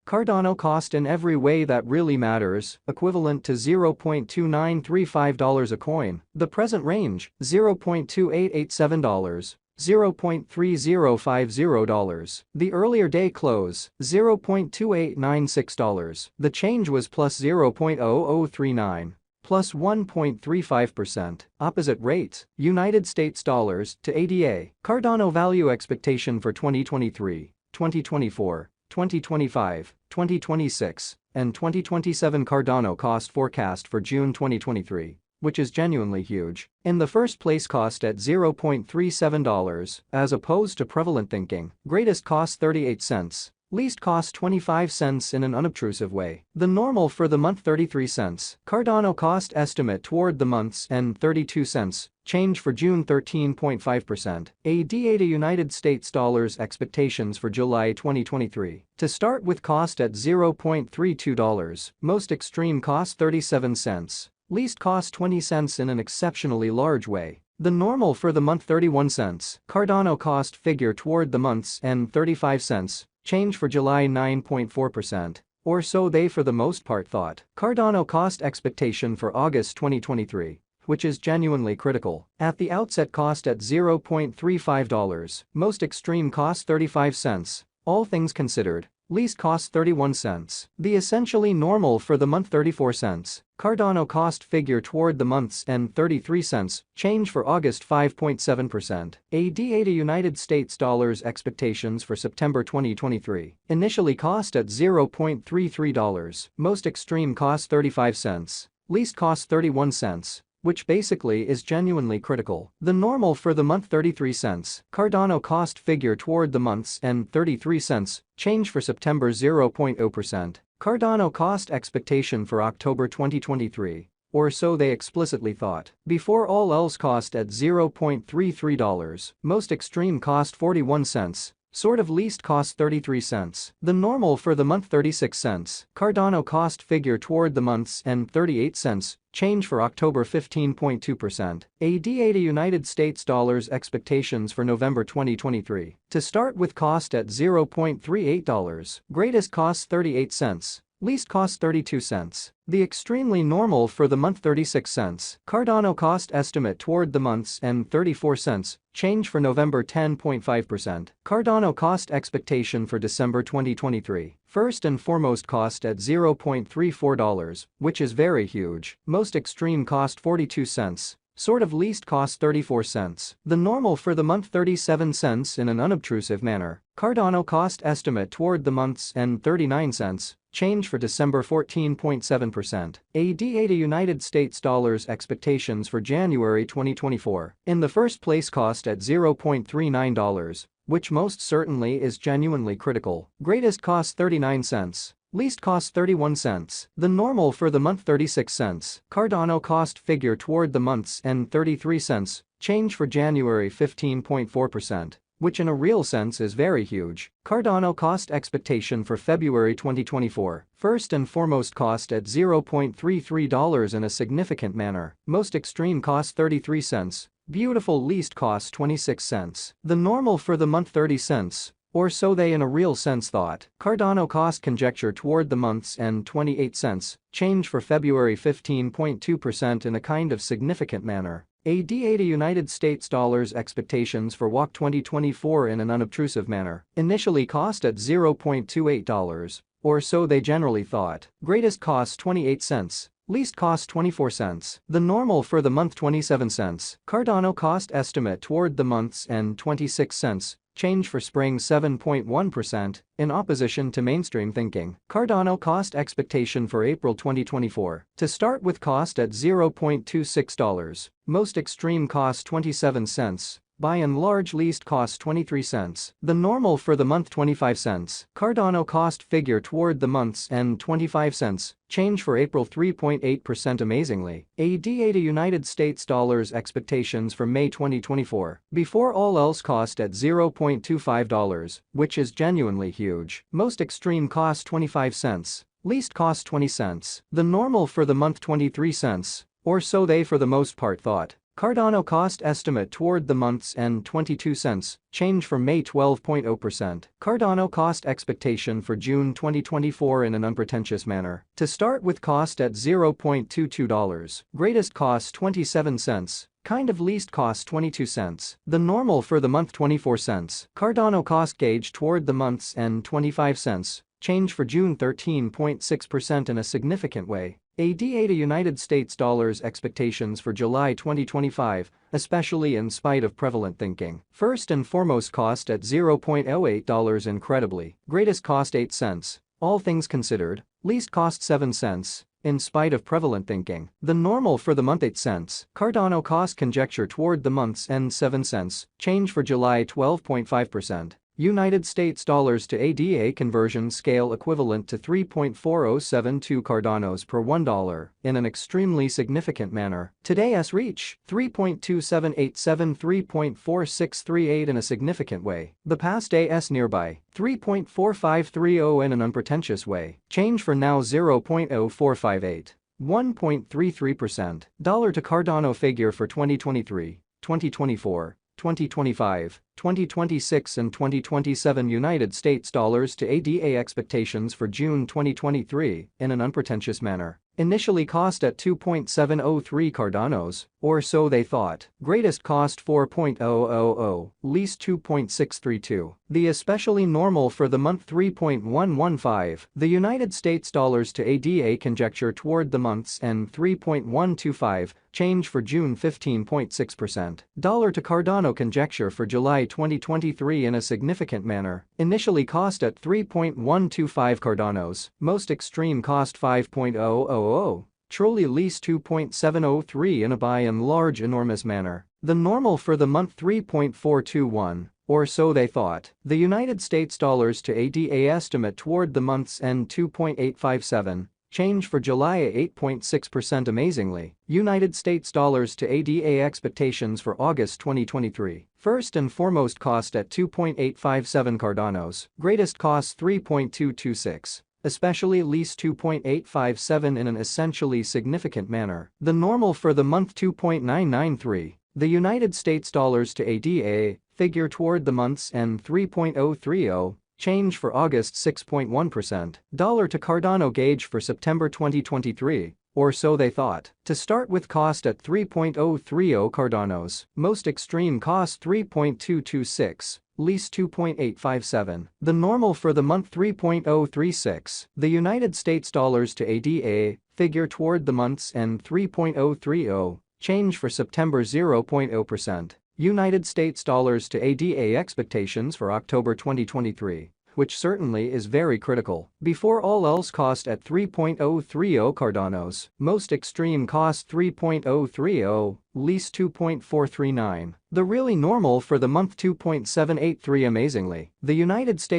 Cardano cost in every way that really matters, equivalent to $0.2935 a coin. The present range, $0.2887. $0.3050. The earlier day close, $0.2896. The change was plus 0.0039. Plus 1.35%. Opposite rates, United States dollars to ADA. Cardano value expectation for 2023, 2024, 2025, 2026, and 2027. Cardano cost forecast for June 2023, which is genuinely huge. In the first place, cost at $0.37, as opposed to prevalent thinking. Greatest cost 38 cents. Least cost 25 cents in an unobtrusive way. The normal for the month 33 cents. Cardano cost estimate toward the month's end 32 cents. Change for June 13.5%. ADA to United States dollars expectations for July 2023. To start with, cost at $0.32. Most extreme cost 37 cents. Least cost 20 cents in an exceptionally large way. The normal for the month 31 cents. Cardano cost figure toward the month's end 35 cents. Change for July 9.4%. Or so they for the most part thought. Cardano cost expectation for August 2023, which is genuinely critical. At the outset, cost at $0.35. Most extreme cost 35 cents. All things considered. Least cost 31 cents. The essentially normal for the month 34 cents. Cardano cost figure toward the month's end 33 cents. Change for August 5.7%. ADA to United States dollars expectations for September 2023. Initially cost at $0.33. Most extreme cost 35 cents. Least cost 31 cents. Which basically is genuinely critical. The normal for the month 33 cents. Cardano cost figure toward the month's end 33 cents. Change for September 0.0%. Cardano cost expectation for October 2023. Or so they explicitly thought. Before all else, cost at $0.33. Most extreme cost 41 cents. Sort of least cost 33 cents. The normal for the month 36 cents. Cardano cost figure toward the month's end 38 cents. Change for October 15.2%. ADA to United States dollars expectations for November 2023. To start with, cost at $0.38. Greatest cost 38 cents. Least cost 32 cents. The extremely normal for the month 36 cents. Cardano cost estimate toward the month's end 34 cents. Change for November 10.5%. Cardano cost expectation for December 2023. First and foremost, cost at $0.34, which is very huge. Most extreme cost 42 cents. Sort of least cost 34 cents. The normal for the month 37 cents in an unobtrusive manner. Cardano cost estimate toward the month's end 39 cents. Change for December 14.7%. ADA to United States dollars expectations for January 2024. In the first place, cost at $0.39, which most certainly is genuinely critical. Greatest cost 39 cents. Least cost 31 cents. The normal for the month 36 cents. Cardano cost figure toward the month's end 33 cents. Change for January 15.4%. Which in a real sense is very huge. Cardano cost expectation for February 2024. First and foremost, cost at $0.33 in a significant manner. Most extreme cost 33 cents. Beautiful least cost 26 cents. The normal for the month 30 cents. Or so they in a real sense thought. Cardano cost conjecture toward the month's end 28 cents. Change for February 15.2% in a kind of significant manner. ADA to United States dollars expectations for WOC 2024 in an unobtrusive manner. Initially cost at $0.28. Or so they generally thought. Greatest cost 28 cents. Least cost 24 cents. The normal for the month 27 cents. Cardano cost estimate toward the month's end 26 cents. Change for spring 7.1%, in opposition to mainstream thinking. Cardano cost expectation for April 2024. To start with, cost at $0.26. Most extreme cost 27 cents. By and large, least cost 23 cents. The normal for the month 25 cents. Cardano cost figure toward the month's end 25 cents. Change for April 3.8% amazingly. ADA to United States dollars expectations for May 2024. Before all else, cost at $0.25, which is genuinely huge. Most extreme cost 25 cents. Least cost 20 cents. The normal for the month 23 cents. Or so they for the most part thought. Cardano cost estimate toward the month's end 22 cents, change for May 12.0%. Cardano cost expectation for June 2024 in an unpretentious manner. To start with, cost at $0.22, greatest cost 27 cents. Kind of least cost 22 cents. The normal for the month 24 cents. Cardano cost gauge toward the month's end 25 cents. Change for June 13.6% in a significant way. ADA to United States dollars expectations for July 2025, especially in spite of prevalent thinking. First and foremost, cost at $0.08 incredibly. Greatest cost 8 cents. All things considered, least cost 7 cents. In spite of prevalent thinking. The normal for the month 8 cents. Cardano cost conjecture toward the month's end 7 cents. Change for July 12.5%. United States dollars to ADA conversion scale equivalent to 3.4072 Cardanos per $1 in an extremely significant manner. Today's reach 3.2787 3.4638 in a significant way. The past day's nearby 3.4530 in an unpretentious way. Change for now 0.0458. 1.33%. Dollar to Cardano figure for 2023, 2024, 2025, 2026 and 2027 United States dollars to ADA expectations for June 2023 in an unpretentious manner. Initially cost at 2.703 Cardanos, or so they thought. Greatest cost 4.000, least 2.632. The especially normal for the month 3.115. The United States dollars to ADA conjecture toward the month's end 3.125. Change for June 15.6%. Dollar to Cardano conjecture for July 2023 in a significant manner. Initially cost at 3.125 Cardanos, most extreme cost 5.000. Truly least 2.703 in a by and large enormous manner. The normal for the month 3.421. Or so they thought. The United States dollars to ADA estimate toward the month's end 2.857. Change for July at 8.6% amazingly. United States dollars to ADA expectations for August 2023. First and foremost cost at 2.857 Cardanos. Greatest cost 3.226. Especially least 2.857 in an essentially significant manner. The normal for the month 2.993. The United States dollars to ADA figure toward the month's end 3.030. Change for August 6.1%. Dollar to Cardano gauge for September 2023, or so they thought. To start with, cost at 3.030 Cardanos. Most extreme cost 3.226. Least 2.857. The normal for the month 3.036. The United States dollars to ADA figure toward the month's end 3.030. Change for September 0.0%. United States dollars to ADA expectations for October 2023, which certainly is very critical. Before all else, cost at 3.030 Cardanos. Most extreme cost 3.030. Least 2.439. The really normal for the month 2.783 amazingly. The United States